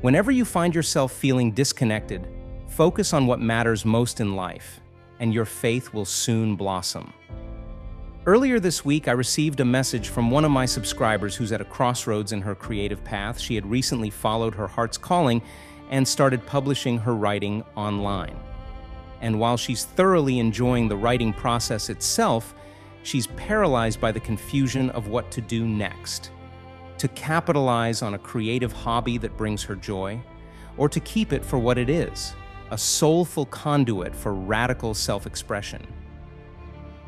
Whenever you find yourself feeling disconnected, focus on what matters most in life, and your faith will soon blossom. Earlier this week, I received a message from one of my subscribers who's at a crossroads in her creative path. She had recently followed her heart's calling and started publishing her writing online. And while she's thoroughly enjoying the writing process itself, she's paralyzed by the confusion of what to do next. To capitalize on a creative hobby that brings her joy, or to keep it for what it is, a soulful conduit for radical self-expression.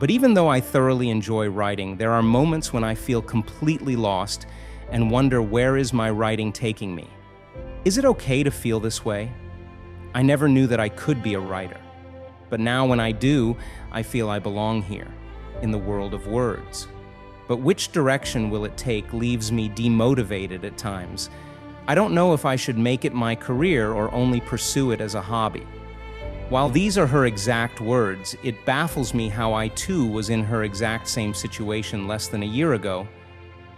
But even though I thoroughly enjoy writing, there are moments when I feel completely lost and wonder, where is my writing taking me? Is it okay to feel this way? I never knew that I could be a writer. But now when I do, I feel I belong here, in the world of words. But which direction will it take leaves me demotivated at times. I don't know if I should make it my career or only pursue it as a hobby. While these are her exact words, it baffles me how I too was in her exact same situation less than a year ago.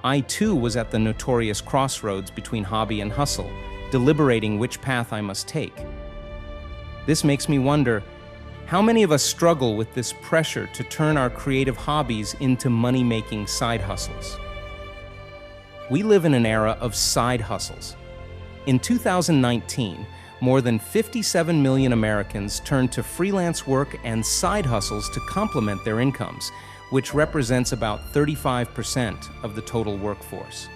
I too was at the notorious crossroads between hobby and hustle, deliberating which path I must take. This makes me wonder, how many of us struggle with this pressure to turn our creative hobbies into money-making side hustles? We live in an era of side hustles. In 2019, more than 57 million Americans turned to freelance work and side hustles to complement their incomes, which represents about 35% of the total workforce.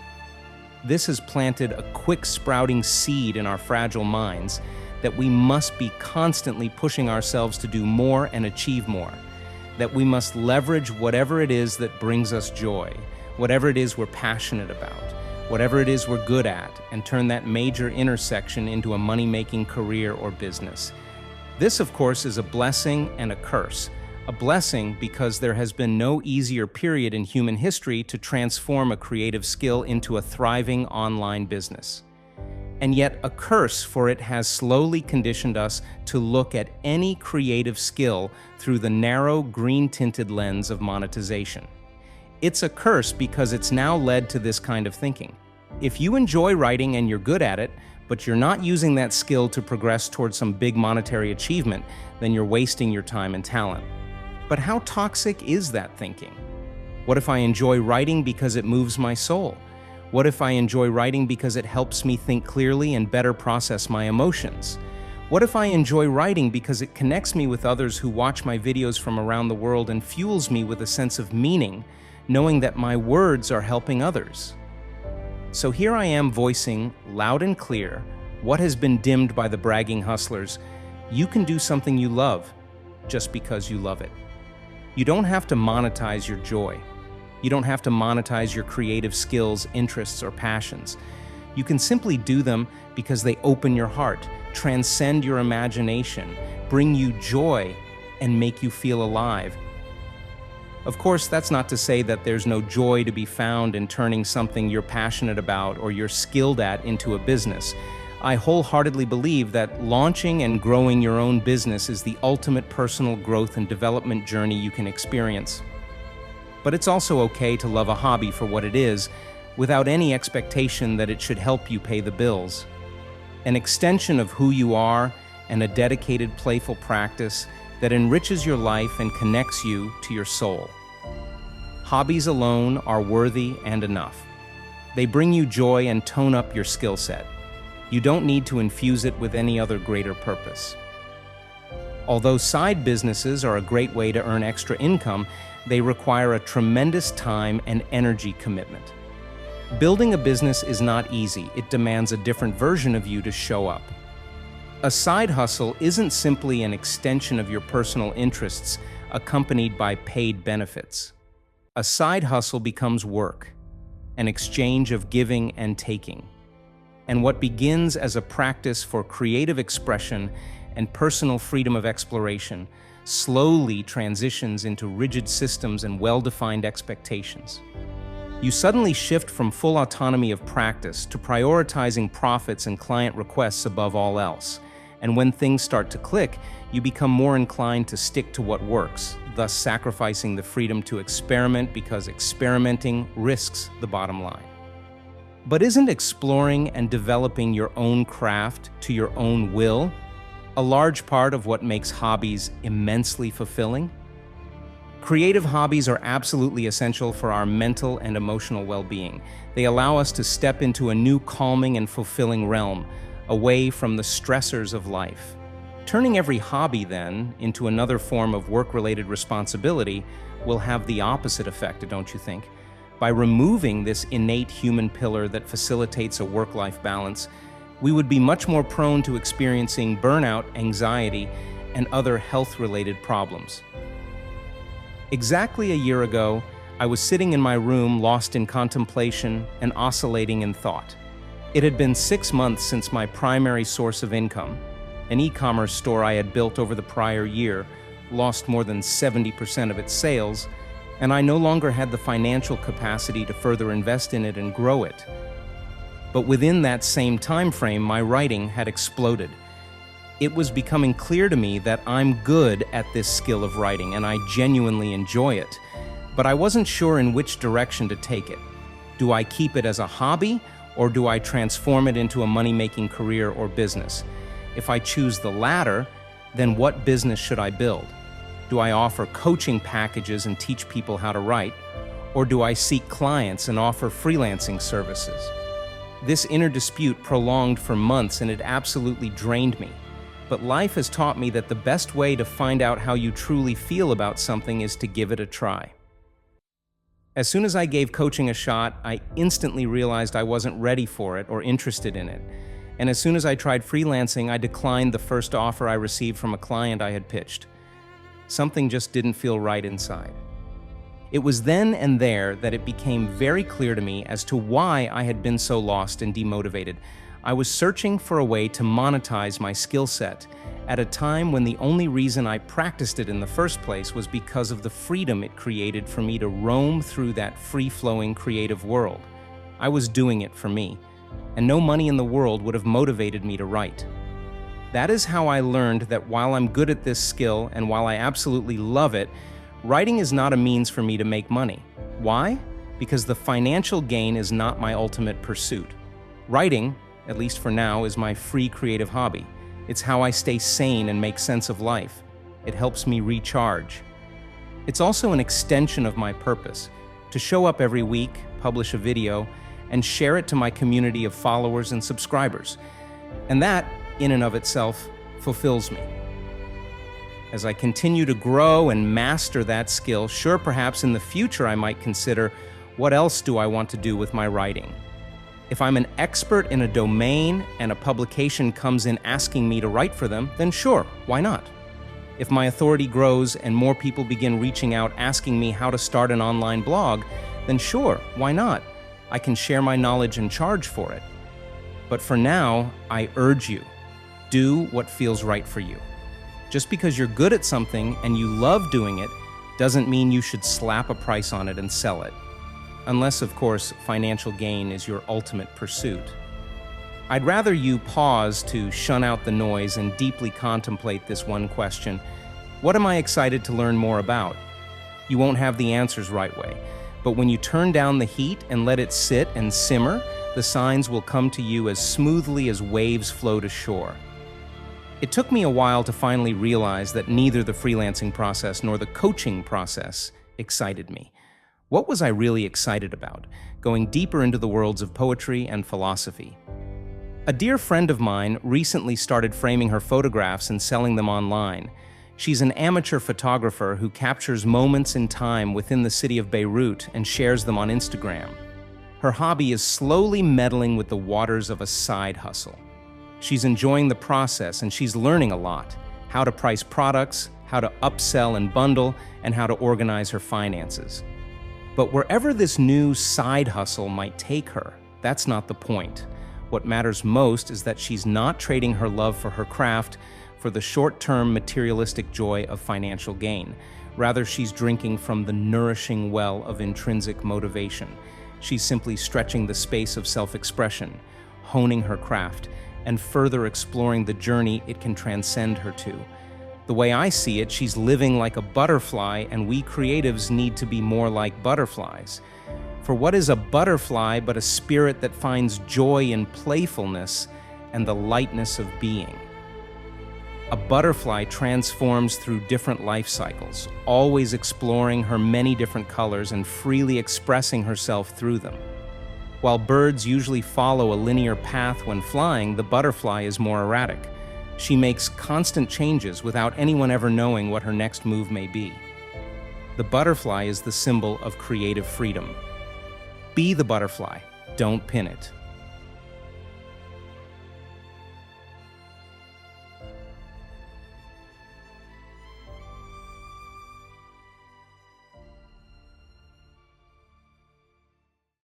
This has planted a quick sprouting seed in our fragile minds that we must be constantly pushing ourselves to do more and achieve more, that we must leverage whatever it is that brings us joy, whatever it is we're passionate about, whatever it is we're good at, and turn that major intersection into a money-making career or business. This, of course, is a blessing and a curse. A blessing because there has been no easier period in human history to transform a creative skill into a thriving online business. And yet a curse, for it has slowly conditioned us to look at any creative skill through the narrow green-tinted lens of monetization. It's a curse because it's now led to this kind of thinking. If you enjoy writing and you're good at it, but you're not using that skill to progress towards some big monetary achievement, then you're wasting your time and talent. But how toxic is that thinking? What if I enjoy writing because it moves my soul? What if I enjoy writing because it helps me think clearly and better process my emotions? What if I enjoy writing because it connects me with others who watch my videos from around the world and fuels me with a sense of meaning, knowing that my words are helping others? So here I am voicing, loud and clear, what has been dimmed by the bragging hustlers. You can do something you love, just because you love it. You don't have to monetize your joy. You don't have to monetize your creative skills, interests, or passions. You can simply do them because they open your heart, transcend your imagination, bring you joy, and make you feel alive. Of course, that's not to say that there's no joy to be found in turning something you're passionate about or you're skilled at into a business. I wholeheartedly believe that launching and growing your own business is the ultimate personal growth and development journey you can experience. But it's also okay to love a hobby for what it is, without any expectation that it should help you pay the bills. An extension of who you are and a dedicated, playful practice that enriches your life and connects you to your soul. Hobbies alone are worthy and enough. They bring you joy and tone up your skill set. You don't need to infuse it with any other greater purpose. Although side businesses are a great way to earn extra income, they require a tremendous time and energy commitment. Building a business is not easy. It demands a different version of you to show up. A side hustle isn't simply an extension of your personal interests accompanied by paid benefits. A side hustle becomes work, an exchange of giving and taking. And what begins as a practice for creative expression and personal freedom of exploration slowly transitions into rigid systems and well-defined expectations. You suddenly shift from full autonomy of practice to prioritizing profits and client requests above all else. And when things start to click, you become more inclined to stick to what works, thus sacrificing the freedom to experiment because experimenting risks the bottom line. But isn't exploring and developing your own craft to your own will a large part of what makes hobbies immensely fulfilling? Creative hobbies are absolutely essential for our mental and emotional well-being. They allow us to step into a new calming and fulfilling realm, away from the stressors of life. Turning every hobby, then, into another form of work-related responsibility will have the opposite effect, don't you think? By removing this innate human pillar that facilitates a work-life balance, we would be much more prone to experiencing burnout, anxiety, and other health-related problems. Exactly a year ago, I was sitting in my room lost in contemplation and oscillating in thought. It had been 6 months since my primary source of income, an e-commerce store I had built over the prior year, lost more than 70% of its sales, and I no longer had the financial capacity to further invest in it and grow it. But within that same time frame, my writing had exploded. It was becoming clear to me that I'm good at this skill of writing, and I genuinely enjoy it. But I wasn't sure in which direction to take it. Do I keep it as a hobby, or do I transform it into a money-making career or business? If I choose the latter, then what business should I build? Do I offer coaching packages and teach people how to write? Or do I seek clients and offer freelancing services? This inner dispute prolonged for months, and it absolutely drained me. But life has taught me that the best way to find out how you truly feel about something is to give it a try. As soon as I gave coaching a shot, I instantly realized I wasn't ready for it or interested in it. And as soon as I tried freelancing, I declined the first offer I received from a client I had pitched. Something just didn't feel right inside. It was then and there that it became very clear to me as to why I had been so lost and demotivated. I was searching for a way to monetize my skill set at a time when the only reason I practiced it in the first place was because of the freedom it created for me to roam through that free-flowing creative world. I was doing it for me, and no money in the world would have motivated me to write. That is how I learned that while I'm good at this skill and while I absolutely love it, writing is not a means for me to make money. Why? Because the financial gain is not my ultimate pursuit. Writing, at least for now, is my free creative hobby. It's how I stay sane and make sense of life. It helps me recharge. It's also an extension of my purpose, to show up every week, publish a video, and share it to my community of followers and subscribers. And that, in and of itself, fulfills me. As I continue to grow and master that skill, sure, perhaps in the future I might consider, what else do I want to do with my writing? If I'm an expert in a domain and a publication comes in asking me to write for them, then sure, why not? If my authority grows and more people begin reaching out asking me how to start an online blog, then sure, why not? I can share my knowledge and charge for it. But for now, I urge you, do what feels right for you. Just because you're good at something and you love doing it doesn't mean you should slap a price on it and sell it. Unless, of course, financial gain is your ultimate pursuit. I'd rather you pause to shun out the noise and deeply contemplate this one question. What am I excited to learn more about? You won't have the answers right away, but when you turn down the heat and let it sit and simmer, the signs will come to you as smoothly as waves flow to shore. It took me a while to finally realize that neither the freelancing process nor the coaching process excited me. What was I really excited about? Going deeper into the worlds of poetry and philosophy. A dear friend of mine recently started framing her photographs and selling them online. She's an amateur photographer who captures moments in time within the city of Beirut and shares them on Instagram. Her hobby is slowly meddling with the waters of a side hustle. She's enjoying the process and she's learning a lot: how to price products, how to upsell and bundle, and how to organize her finances. But wherever this new side hustle might take her, that's not the point. What matters most is that she's not trading her love for her craft for the short-term materialistic joy of financial gain. Rather, she's drinking from the nourishing well of intrinsic motivation. She's simply stretching the space of self-expression, honing her craft, and further exploring the journey it can transcend her to. The way I see it, she's living like a butterfly, and we creatives need to be more like butterflies. For what is a butterfly but a spirit that finds joy in playfulness and the lightness of being? A butterfly transforms through different life cycles, always exploring her many different colors and freely expressing herself through them. While birds usually follow a linear path when flying, the butterfly is more erratic. She makes constant changes without anyone ever knowing what her next move may be. The butterfly is the symbol of creative freedom. Be the butterfly, don't pin it.